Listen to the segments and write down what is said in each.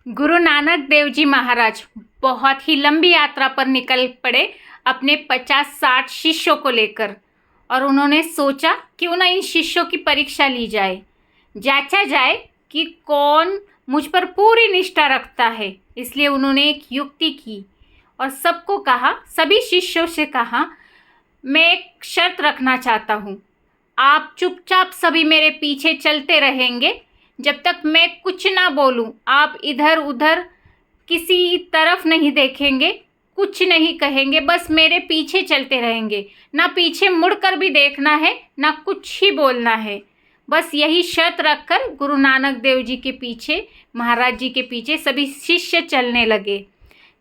गुरु नानक देव जी महाराज बहुत ही लंबी यात्रा पर निकल पड़े अपने 50-60 शिष्यों को लेकर। और उन्होंने सोचा क्यों ना इन शिष्यों की परीक्षा ली जाए, जांचा जाए कि कौन मुझ पर पूरी निष्ठा रखता है। इसलिए उन्होंने एक युक्ति की और सबको कहा, सभी शिष्यों से कहा, मैं एक शर्त रखना चाहता हूँ। आप चुपचाप सभी मेरे पीछे चलते रहेंगे जब तक मैं कुछ ना बोलूं। आप इधर उधर किसी तरफ नहीं देखेंगे, कुछ नहीं कहेंगे, बस मेरे पीछे चलते रहेंगे। ना पीछे मुड़कर भी देखना है, ना कुछ ही बोलना है। बस यही शर्त रखकर गुरु नानक देव जी के पीछे, महाराज जी के पीछे सभी शिष्य चलने लगे।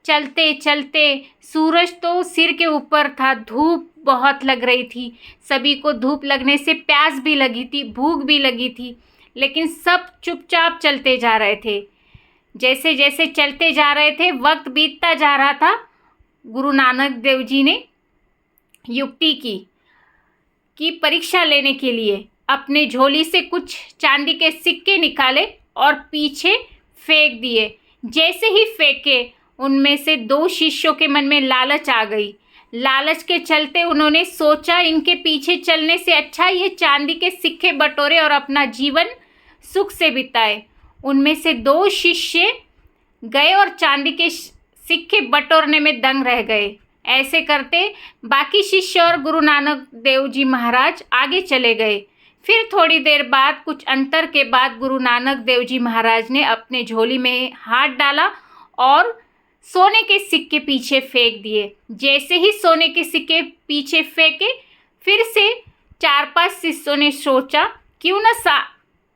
चलते चलते सूरज तो सिर के ऊपर था, धूप बहुत लग रही थी। सभी को धूप लगने से प्यास भी लगी थी, भूख भी लगी थी, लेकिन सब चुपचाप चलते जा रहे थे। जैसे जैसे चलते जा रहे थे, वक्त बीतता जा रहा था। गुरु नानक देव जी ने युक्ति की कि परीक्षा लेने के लिए अपने झोली से कुछ चांदी के सिक्के निकाले और पीछे फेंक दिए। जैसे ही फेंके, उनमें से 2 शिष्यों के मन में लालच आ गई। लालच के चलते उन्होंने सोचा, इनके पीछे चलने से अच्छा ये चांदी के सिक्के बटोरे और अपना जीवन सुख से बिताए। उनमें से 2 शिष्य गए और चांदी के सिक्के बटोरने में दंग रह गए। ऐसे करते बाकी शिष्य और गुरु नानक देव जी महाराज आगे चले गए। फिर थोड़ी देर बाद, कुछ अंतर के बाद, गुरु नानक देव जी महाराज ने अपने झोली में हाथ डाला और सोने के सिक्के पीछे फेंक दिए। जैसे ही सोने के सिक्के पीछे फेंके, फिर से 4-5 शिष्यों ने सोचा, क्यों ना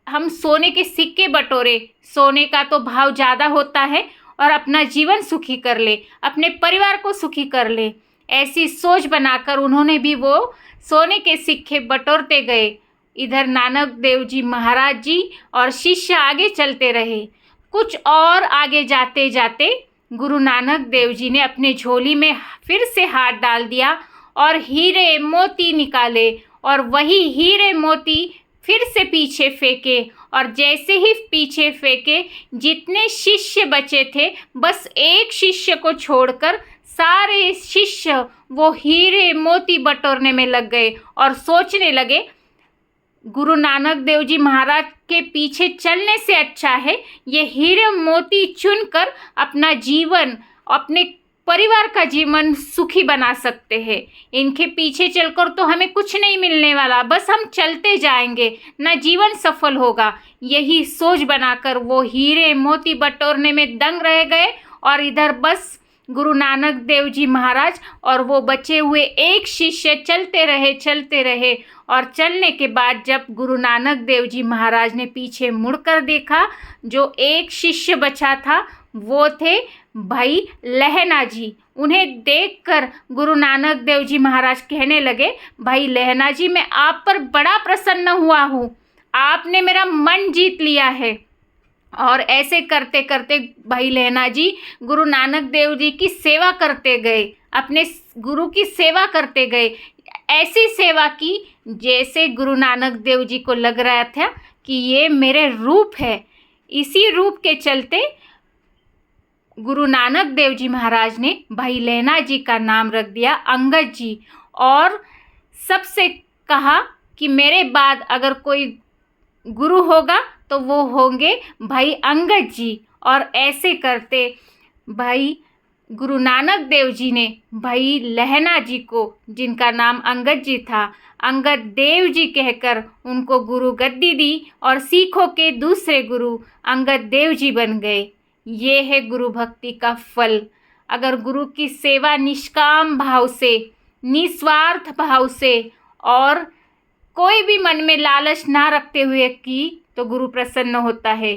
हम सोने के सिक्के बटोरे। सोने का तो भाव ज़्यादा होता है और अपना जीवन सुखी कर ले, अपने परिवार को सुखी कर ले। ऐसी सोच बनाकर उन्होंने भी वो सोने के सिक्के बटोरते गए। इधर नानक देव जी महाराज जी और शिष्य आगे चलते रहे। कुछ और आगे जाते जाते गुरु नानक देव जी ने अपने झोली में फिर से हाथ डाल दिया और हीरे मोती निकाले, और वही हीरे मोती फिर से पीछे फेंके। और जैसे ही पीछे फेंके, जितने शिष्य बचे थे, बस एक शिष्य को छोड़कर सारे शिष्य वो हीरे मोती बटोरने में लग गए और सोचने लगे, गुरु नानक देव जी महाराज के पीछे चलने से अच्छा है ये हीरे मोती चुनकर अपना जीवन, अपने परिवार का जीवन सुखी बना सकते हैं। इनके पीछे चलकर तो हमें कुछ नहीं मिलने वाला, बस हम चलते जाएंगे, ना जीवन सफल होगा। यही सोच बनाकर वो हीरे मोती बटोरने में दंग रह गए। और इधर बस गुरु नानक देव जी महाराज और वो बचे हुए एक शिष्य चलते रहे। और चलने के बाद जब गुरु नानक देव जी महाराज ने पीछे मुड़कर देखा, जो एक शिष्य बचा था वो थे भाई लहना जी। उन्हें देखकर गुरु नानक देव जी महाराज कहने लगे, भाई लहना जी, मैं आप पर बड़ा प्रसन्न हुआ हूँ, आपने मेरा मन जीत लिया है। और ऐसे करते करते भाई लहना जी गुरु नानक देव जी की सेवा करते गए, अपने गुरु की सेवा करते गए। ऐसी सेवा की जैसे गुरु नानक देव जी को लग रहा था कि ये मेरे रूप है। इसी रूप के चलते गुरु नानक देव जी महाराज ने भाई लहना जी का नाम रख दिया अंगद जी, और सबसे कहा कि मेरे बाद अगर कोई गुरु होगा तो वो होंगे भाई अंगद जी। और ऐसे करते भाई गुरु नानक देव जी ने भाई लहना जी को, जिनका नाम अंगद जी था, अंगद देव जी कहकर उनको गुरु गद्दी दी और सिखों के दूसरे गुरु अंगद देव जी बन गए। ये है गुरु भक्ति का फल। अगर गुरु की सेवा निष्काम भाव से, निस्वार्थ भाव से और कोई भी मन में लालच ना रखते हुए की, तो गुरु प्रसन्न होता है।